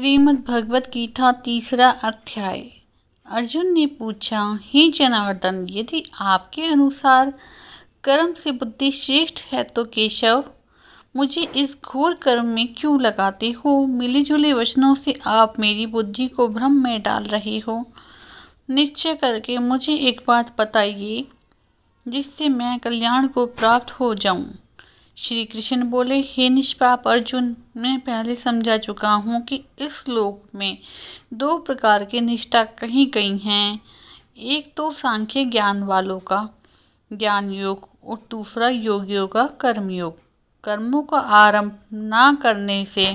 श्रीमद् भगवत गीता तीसरा अध्याय। अर्जुन ने पूछा, हे जनार्दन, यदि आपके अनुसार कर्म से बुद्धि श्रेष्ठ है तो केशव मुझे इस घोर कर्म में क्यों लगाते हो? मिले जुले वचनों से आप मेरी बुद्धि को भ्रम में डाल रहे हो। निश्चय करके मुझे एक बात बताइए जिससे मैं कल्याण को प्राप्त हो जाऊं। श्री कृष्ण बोले, हे निष्पाप अर्जुन, मैं पहले समझा चुका हूँ कि इस लोक में दो प्रकार की निष्ठा कही गई हैं। एक तो सांख्य ज्ञान वालों का ज्ञान योग और दूसरा योगियों का कर्म योग। कर्मों का आरंभ ना करने से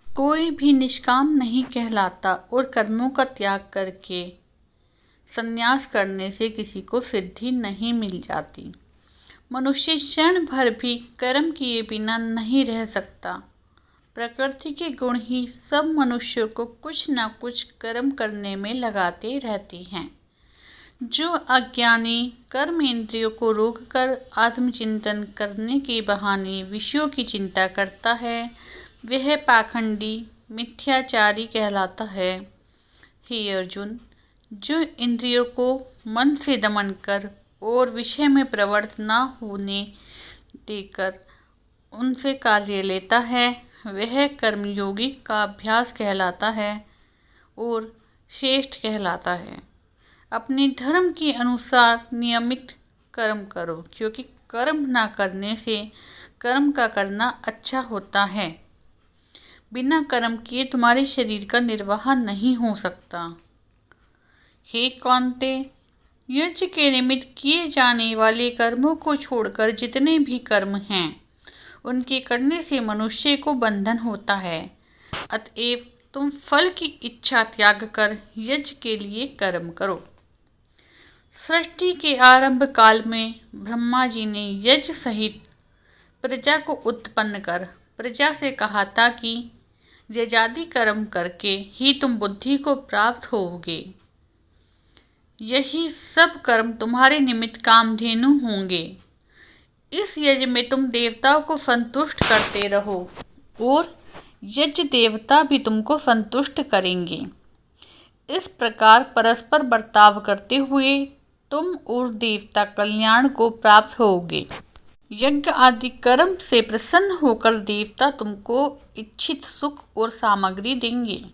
कोई भी निष्काम नहीं कहलाता और कर्मों का त्याग करके संन्यास करने से किसी को सिद्धि नहीं मिल जाती। मनुष्य क्षण भर भी कर्म किए बिना नहीं रह सकता। प्रकृति के गुण ही सब मनुष्यों को कुछ न कुछ कर्म करने में लगाते रहते हैं। जो अज्ञानी कर्म इंद्रियों को रोककर आत्मचिंतन करने के बहाने विषयों की चिंता करता है, वह पाखंडी मिथ्याचारी कहलाता है। हे अर्जुन, जो इंद्रियों को मन से दमन कर और विषय में प्रवृत्त न होने देकर उनसे कार्य लेता है, वह कर्मयोगी का अभ्यास कहलाता है और श्रेष्ठ कहलाता है। अपने धर्म के अनुसार नियमित कर्म करो, क्योंकि कर्म न करने से कर्म का करना अच्छा होता है। बिना कर्म किए तुम्हारे शरीर का निर्वाह नहीं हो सकता। हे कौन्ते, यज्ञ के निमित्त किए जाने वाले कर्मों को छोड़कर जितने भी कर्म हैं उनके करने से मनुष्य को बंधन होता है। अतएव तुम फल की इच्छा त्याग कर यज्ञ के लिए कर्म करो। सृष्टि के आरंभ काल में ब्रह्मा जी ने यज्ञ सहित प्रजा को उत्पन्न कर प्रजा से कहा था कि यज्ञादि कर्म करके ही तुम बुद्धि को प्राप्त होोगे। यही सब कर्म तुम्हारे निमित्त कामधेनु होंगे। इस यज्ञ में तुम देवताओं को संतुष्ट करते रहो और यज्ञ देवता भी तुमको संतुष्ट करेंगे। इस प्रकार परस्पर बर्ताव करते हुए तुम और देवता कल्याण को प्राप्त होगे। यज्ञ आदि कर्म से प्रसन्न होकर देवता तुमको इच्छित सुख और सामग्री देंगे,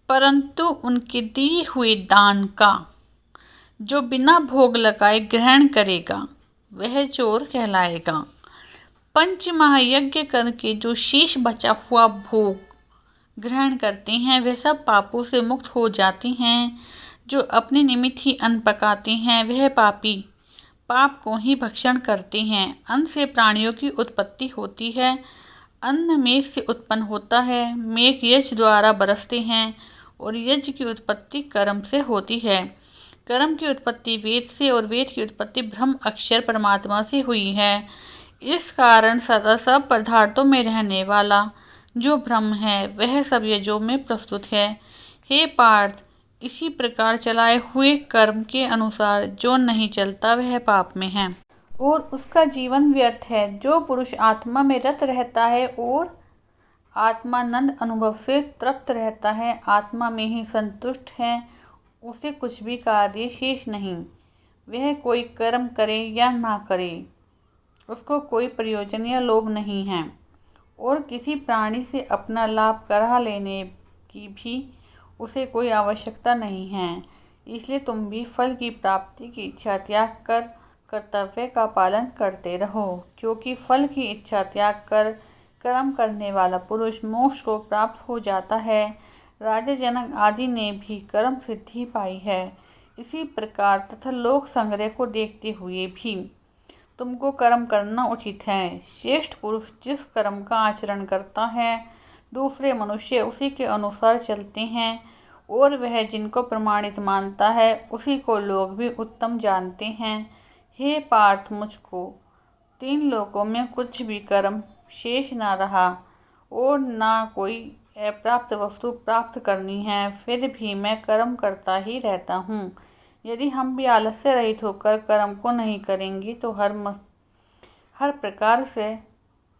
परंतु उनके दिए हुए दान का जो बिना भोग लगाए ग्रहण करेगा वह चोर कहलाएगा। पंच महायज्ञ करके जो शेष बचा हुआ भोग ग्रहण करते हैं वह सब पापों से मुक्त हो जाते हैं। जो अपने निमित्त ही अन्न पकाते हैं वह पापी पाप को ही भक्षण करते हैं। अन्न से प्राणियों की उत्पत्ति होती है। अन्न मेघ से उत्पन्न होता है। मेघ यज्ञ द्वारा बरसते हैं और यज्ञ की उत्पत्ति कर्म से होती है। कर्म की उत्पत्ति वेद से और वेद की उत्पत्ति ब्रह्म अक्षर परमात्मा से हुई है। इस कारण सदा सब पदार्थों में रहने वाला जो ब्रह्म है वह सब यज्ञों में प्रस्तुत है। हे पार्थ, इसी प्रकार चलाए हुए कर्म के अनुसार जो नहीं चलता वह पाप में है और उसका जीवन व्यर्थ है। जो पुरुष आत्मा में रत रहता है और आत्मानंद अनुभव से तृप्त रहता है, आत्मा में ही संतुष्ट है, उसे कुछ भी कार्य शेष नहीं। वह कोई कर्म करे या ना करे, उसको कोई प्रयोजन या लोभ नहीं है और किसी प्राणी से अपना लाभ करा लेने की भी उसे कोई आवश्यकता नहीं है। इसलिए तुम भी फल की प्राप्ति की इच्छा त्याग कर कर्तव्य का पालन करते रहो, क्योंकि फल की इच्छा त्याग कर कर्म करने वाला पुरुष मोक्ष को प्राप्त हो जाता है। राजा जनक आदि ने भी कर्म सिद्धि पाई है। इसी प्रकार तथा लोक संग्रह को देखते हुए भी तुमको कर्म करना उचित है। श्रेष्ठ पुरुष जिस कर्म का आचरण करता है दूसरे मनुष्य उसी के अनुसार चलते हैं और वह जिनको प्रमाणित मानता है उसी को लोग भी उत्तम जानते हैं। हे पार्थ, मुझको तीन लोकों में कुछ भी कर्म शेष ना रहा और ना कोई अप्राप्त वस्तु प्राप्त करनी है, फिर भी मैं कर्म करता ही रहता हूँ। यदि हम भी आलस्य रहित होकर कर्म को नहीं करेंगे तो हर प्रकार से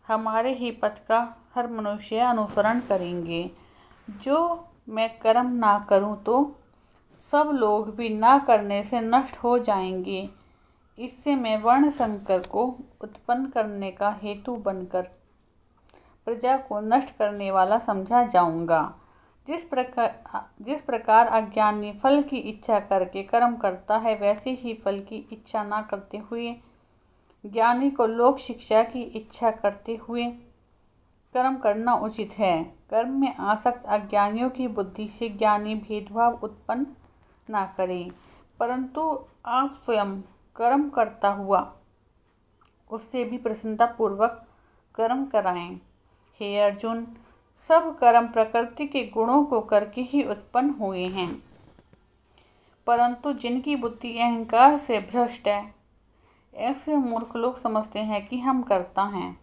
हमारे ही पथ का हर मनुष्य अनुसरण करेंगे। जो मैं कर्म ना करूं तो सब लोग भी ना करने से नष्ट हो जाएंगे। इससे मैं वर्ण संकर को उत्पन्न करने का हेतु बनकर प्रजा को नष्ट करने वाला समझा जाऊंगा। जिस प्रकार अज्ञानी फल की इच्छा करके कर्म करता है, वैसे ही फल की इच्छा ना करते हुए ज्ञानी को लोक शिक्षा की इच्छा करते हुए कर्म करना उचित है। कर्म में आसक्त अज्ञानियों की बुद्धि से ज्ञानी भेदभाव उत्पन्न ना करे, परंतु आप स्वयं कर्म करता हुआ उससे भी प्रसन्नतापूर्वक कर्म कराएं। हे अर्जुन, सब कर्म प्रकृति के गुणों को करके ही उत्पन्न हुए हैं, परंतु जिनकी बुद्धि अहंकार से भ्रष्ट है, ऐसे मूर्ख लोग समझते हैं कि हम करता हैं।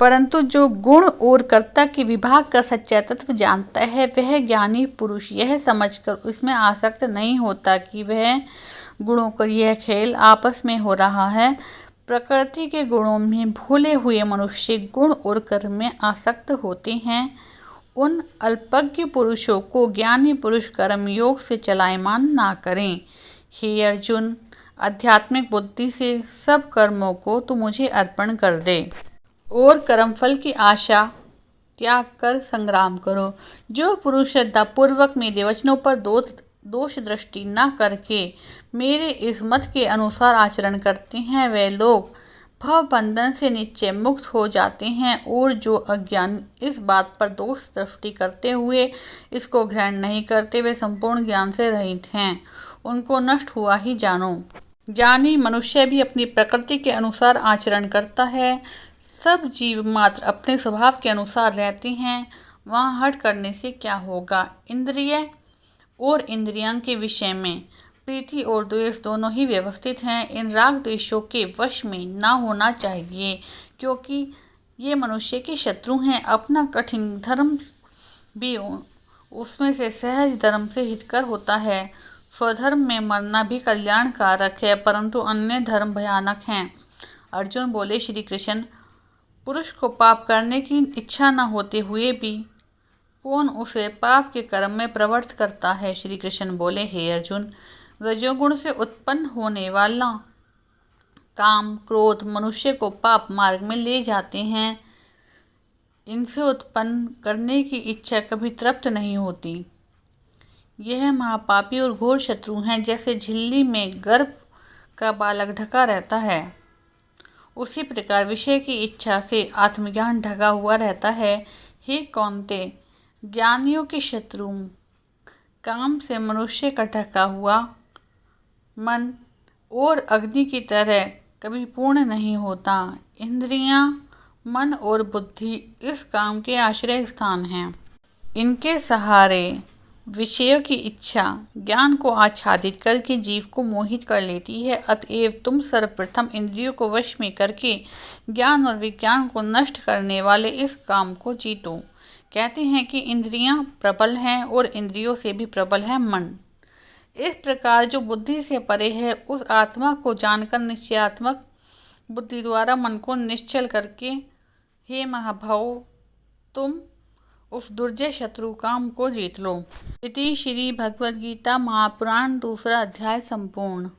परंतु जो गुण और कर्ता के विभाग का सच्चा तत्व जानता है, वह ज्ञानी पुरुष यह समझकर इसमें आसक्त नहीं होता कि वह गुणों का यह खेल आपस में हो रहा है। प्रकृति के गुणों में भूले हुए मनुष्य गुण और कर्म में आसक्त होते हैं। उन अल्पज्ञ पुरुषों को ज्ञानी पुरुष कर्म योग से चलायमान ना करें। हे अर्जुन, आध्यात्मिक बुद्धि से सब कर्मों को तू मुझे अर्पण कर दे और कर्मफल की आशा त्याग कर संग्राम करो। जो पुरुष श्रद्धापूर्वक मेरे वचनों पर दोष दृष्टि न करके मेरे इस मत के अनुसार आचरण करते हैं, वे लोग भव बंधन से निश्चय मुक्त हो जाते हैं। और जो अज्ञान इस बात पर दोष दृष्टि करते हुए इसको ग्रहण नहीं करते, वे संपूर्ण ज्ञान से रहित हैं, उनको नष्ट हुआ ही जानो। ज्ञानी मनुष्य भी अपनी प्रकृति के अनुसार आचरण करता है। सब जीव मात्र अपने स्वभाव के अनुसार रहते हैं, वहाँ हट करने से क्या होगा। इंद्रिय और इंद्रियां के विषय में प्रीति और द्वेष दोनों ही व्यवस्थित हैं। इन राग द्वेषों के वश में ना होना चाहिए, क्योंकि ये मनुष्य के शत्रु हैं। अपना कठिन धर्म भी उसमें से सहज धर्म से हितकर होता है। स्वधर्म में मरना भी कल्याणकारक है, परंतु अन्य धर्म भयानक हैं। अर्जुन बोले, श्री कृष्ण, पुरुष को पाप करने की इच्छा न होते हुए भी कौन उसे पाप के कर्म में प्रवृत्त करता है। श्री कृष्ण बोले, हे अर्जुन, रजोगुण से उत्पन्न होने वाला काम क्रोध मनुष्य को पाप मार्ग में ले जाते हैं। इनसे उत्पन्न करने की इच्छा कभी तृप्त नहीं होती। यह महापापी और घोर शत्रु हैं। जैसे झिल्ली में गर्भ का बालक ढका रहता है, उसी प्रकार विषय की इच्छा से आत्मज्ञान ढका हुआ रहता है। हे कौन्तेय, ज्ञानियों के शत्रु काम से मनुष्य का ढका हुआ मन और अग्नि की तरह कभी पूर्ण नहीं होता। इंद्रियां, मन और बुद्धि इस काम के आश्रय स्थान हैं। इनके सहारे विषयों की इच्छा ज्ञान को आच्छादित करके जीव को मोहित कर लेती है। अतएव तुम सर्वप्रथम इंद्रियों को वश में करके ज्ञान और विज्ञान को नष्ट करने वाले इस काम को जीतो। कहते हैं कि इंद्रियां प्रबल हैं और इंद्रियों से भी प्रबल है मन। इस प्रकार जो बुद्धि से परे है, उस आत्मा को जानकर निश्चयात्मक बुद्धि द्वारा मन को निश्चल करके, हे महाभाव, तुम उस दुर्जय शत्रु काम को जीत लो। इति श्री भगवद गीता महापुराण दूसरा अध्याय संपूर्ण।